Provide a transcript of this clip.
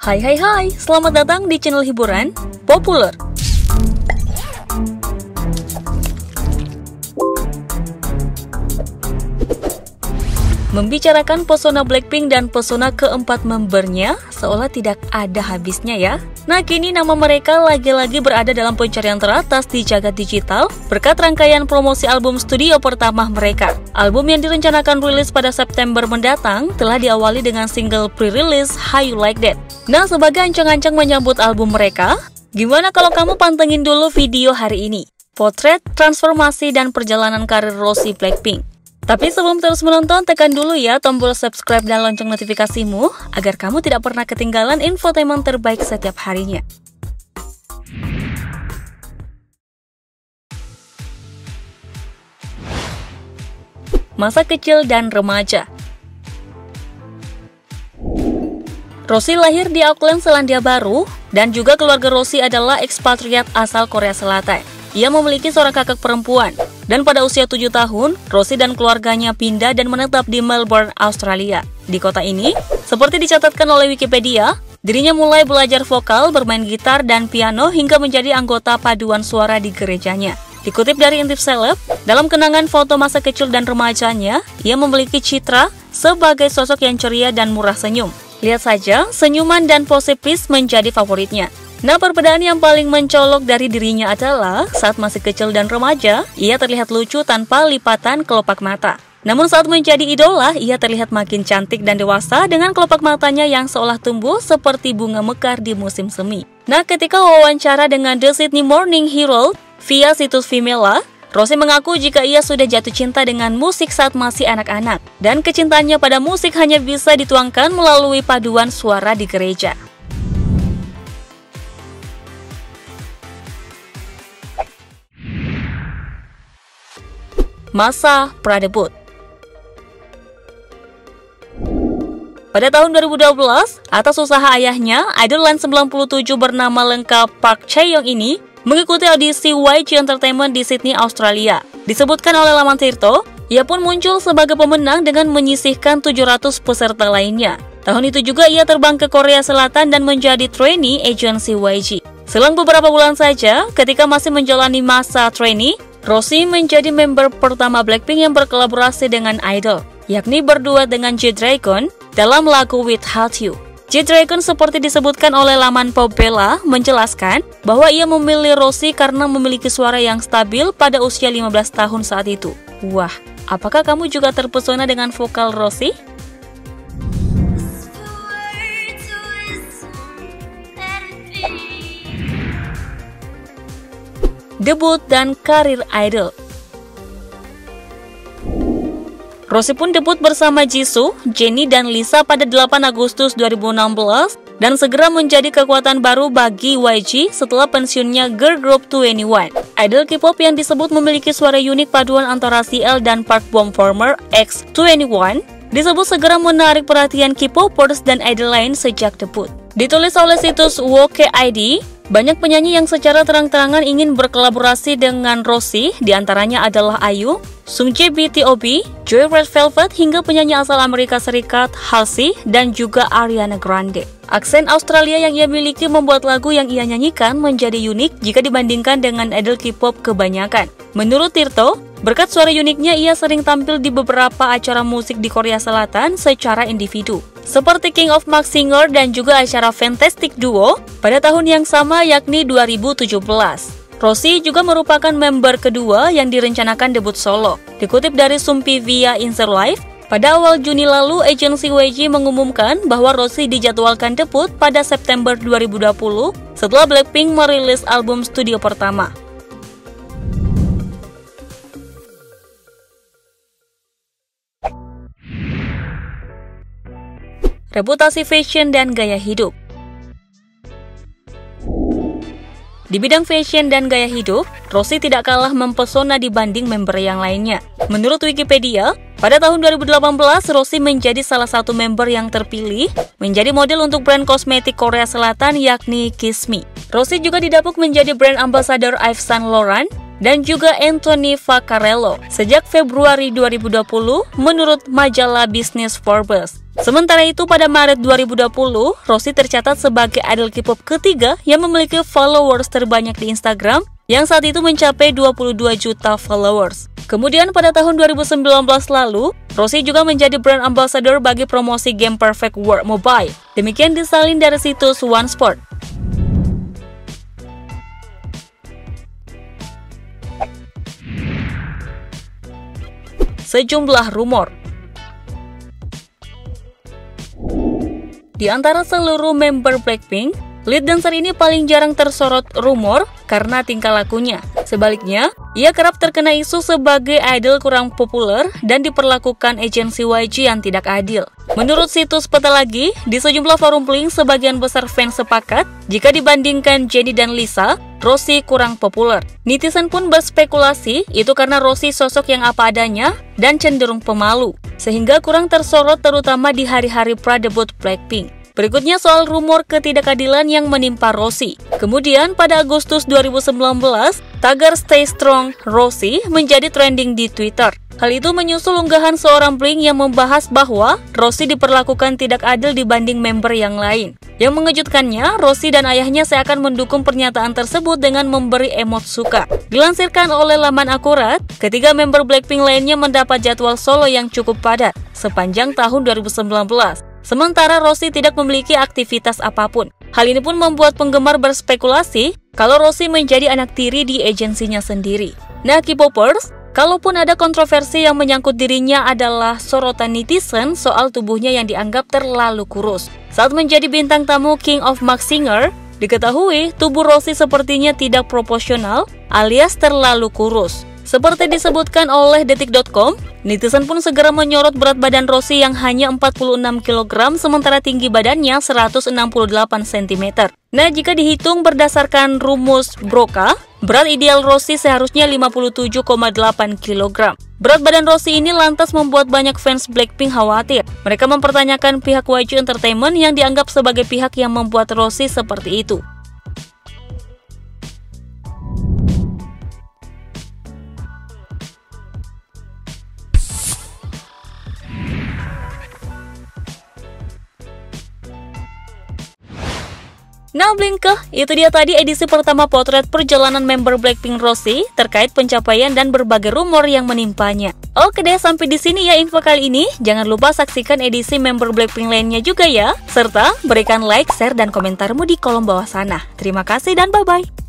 Hai, selamat datang di channel hiburan populer. Membicarakan pesona Blackpink dan pesona keempat membernya seolah tidak ada habisnya ya. Nah, kini nama mereka lagi-lagi berada dalam pencarian teratas di jagat digital berkat rangkaian promosi album studio pertama mereka. Album yang direncanakan rilis pada September mendatang telah diawali dengan single pre-release How You Like That. Nah, sebagai ancang-ancang menyambut album mereka, gimana kalau kamu pantengin dulu video hari ini? Potret, transformasi, dan perjalanan karir Rossi Blackpink. Tapi sebelum terus menonton, tekan dulu ya tombol subscribe dan lonceng notifikasimu agar kamu tidak pernah ketinggalan infotainment terbaik setiap harinya. Masa kecil dan remaja. Rossi lahir di Auckland, Selandia Baru, dan juga keluarga Rossi adalah ekspatriat asal Korea Selatan. Ia memiliki seorang kakak perempuan, dan pada usia 7 tahun, Rossi dan keluarganya pindah dan menetap di Melbourne, Australia. Di kota ini, seperti dicatatkan oleh Wikipedia, dirinya mulai belajar vokal, bermain gitar, dan piano hingga menjadi anggota paduan suara di gerejanya. Dikutip dari Intip Celeb, dalam kenangan foto masa kecil dan remajanya, ia memiliki citra sebagai sosok yang ceria dan murah senyum. Lihat saja, senyuman dan posipis menjadi favoritnya. Nah, perbedaan yang paling mencolok dari dirinya adalah saat masih kecil dan remaja, ia terlihat lucu tanpa lipatan kelopak mata. Namun saat menjadi idola, ia terlihat makin cantik dan dewasa dengan kelopak matanya yang seolah tumbuh seperti bunga mekar di musim semi. Nah, ketika wawancara dengan The Sydney Morning Herald via situs Vimela, Rossi mengaku jika ia sudah jatuh cinta dengan musik saat masih anak-anak, dan kecintaannya pada musik hanya bisa dituangkan melalui paduan suara di gereja. Masa pradebut. Pada tahun 2012, atas usaha ayahnya, idol Line 97 bernama lengkap Park Chae-young ini mengikuti audisi YG Entertainment di Sydney, Australia. Disebutkan oleh laman Tirto, ia pun muncul sebagai pemenang dengan menyisihkan 700 peserta lainnya. Tahun itu juga ia terbang ke Korea Selatan dan menjadi trainee agensi YG. Selang beberapa bulan saja, ketika masih menjalani masa trainee, Rossi menjadi member pertama Blackpink yang berkolaborasi dengan idol, yakni berduet dengan G-Dragon dalam lagu Without You. G-Dragon seperti disebutkan oleh laman Popbella menjelaskan bahwa ia memilih Rossi karena memiliki suara yang stabil pada usia 15 tahun saat itu. Wah, apakah kamu juga terpesona dengan vokal Rossi? Debut dan karir idol. Rossi pun debut bersama Jisoo, Jennie, dan Lisa pada 8 Agustus 2016 dan segera menjadi kekuatan baru bagi YG setelah pensiunnya girl group 2NE1. Idol K-pop yang disebut memiliki suara unik paduan antara CL dan Park Bom former ex 2NE1 disebut segera menarik perhatian K-popers dan idol lain sejak debut. Ditulis oleh situs Woke.id, banyak penyanyi yang secara terang-terangan ingin berkolaborasi dengan Rossi, diantaranya adalah IU, Sungjae BTOB, Joy Red Velvet, hingga penyanyi asal Amerika Serikat Halsey, dan juga Ariana Grande. Aksen Australia yang ia miliki membuat lagu yang ia nyanyikan menjadi unik jika dibandingkan dengan idol K-pop kebanyakan. Menurut Tirto, berkat suara uniknya ia sering tampil di beberapa acara musik di Korea Selatan secara individu, seperti King of Max Singer dan juga acara Fantastic Duo pada tahun yang sama yakni 2017. Rossi juga merupakan member kedua yang direncanakan debut solo. Dikutip dari Sumpi via Insert Live, pada awal Juni lalu agensi YG mengumumkan bahwa Rossi dijadwalkan debut pada September 2020 setelah Blackpink merilis album studio pertama. Reputasi fashion dan gaya hidup. Di bidang fashion dan gaya hidup, Rossi tidak kalah mempesona dibanding member yang lainnya. Menurut Wikipedia, pada tahun 2018, Rossi menjadi salah satu member yang terpilih menjadi model untuk brand kosmetik Korea Selatan yakni Kiss Me. Rossi juga didapuk menjadi brand ambassador Yves Saint Laurent dan juga Anthony Vaccarello sejak Februari 2020 menurut majalah bisnis Forbes. Sementara itu pada Maret 2020, Rossi tercatat sebagai idol K-pop ketiga yang memiliki followers terbanyak di Instagram yang saat itu mencapai 22 juta followers. Kemudian pada tahun 2019 lalu, Rossi juga menjadi brand ambassador bagi promosi game Perfect World Mobile. Demikian disalin dari situs OneSport. Sejumlah rumor. Di antara seluruh member Blackpink, lead dancer ini paling jarang tersorot rumor karena tingkah lakunya. Sebaliknya, ia kerap terkena isu sebagai idol kurang populer dan diperlakukan agensi YG yang tidak adil. Menurut situs Peta Lagi, di sejumlah forum Blink, sebagian besar fans sepakat jika dibandingkan Jennie dan Lisa, Rossi kurang populer. Netizen pun berspekulasi itu karena Rossi sosok yang apa adanya dan cenderung pemalu, sehingga kurang tersorot terutama di hari-hari pra-debut Blackpink. Berikutnya soal rumor ketidakadilan yang menimpa Rossi. Kemudian pada Agustus 2019, tagar Stay Strong Rossi menjadi trending di Twitter. Hal itu menyusul unggahan seorang Blink yang membahas bahwa Rossi diperlakukan tidak adil dibanding member yang lain. Yang mengejutkannya, Rossi dan ayahnya seakan mendukung pernyataan tersebut dengan memberi emot suka. Dilansirkan oleh laman Akurat, ketiga member Blackpink lainnya mendapat jadwal solo yang cukup padat sepanjang tahun 2019. Sementara Rossi tidak memiliki aktivitas apapun. Hal ini pun membuat penggemar berspekulasi kalau Rossi menjadi anak tiri di agensinya sendiri. Nah, K-popers, kalaupun ada kontroversi yang menyangkut dirinya adalah sorotan netizen soal tubuhnya yang dianggap terlalu kurus. Saat menjadi bintang tamu King of Mask Singer, diketahui tubuh Rossi sepertinya tidak proporsional alias terlalu kurus. Seperti disebutkan oleh Detik.com, netizen pun segera menyorot berat badan Rossi yang hanya 46 kg sementara tinggi badannya 168 cm. Nah, jika dihitung berdasarkan rumus Broca, berat ideal Rossi seharusnya 57,8 kg. Berat badan Rossi ini lantas membuat banyak fans Blackpink khawatir. Mereka mempertanyakan pihak YG Entertainment yang dianggap sebagai pihak yang membuat Rossi seperti itu. Nah, Blinkeh, itu dia tadi edisi pertama potret perjalanan member Blackpink Rossi terkait pencapaian dan berbagai rumor yang menimpanya. Oke deh, sampai di sini ya info kali ini. Jangan lupa saksikan edisi member Blackpink lainnya juga ya. Serta berikan like, share, dan komentarmu di kolom bawah sana. Terima kasih dan bye-bye.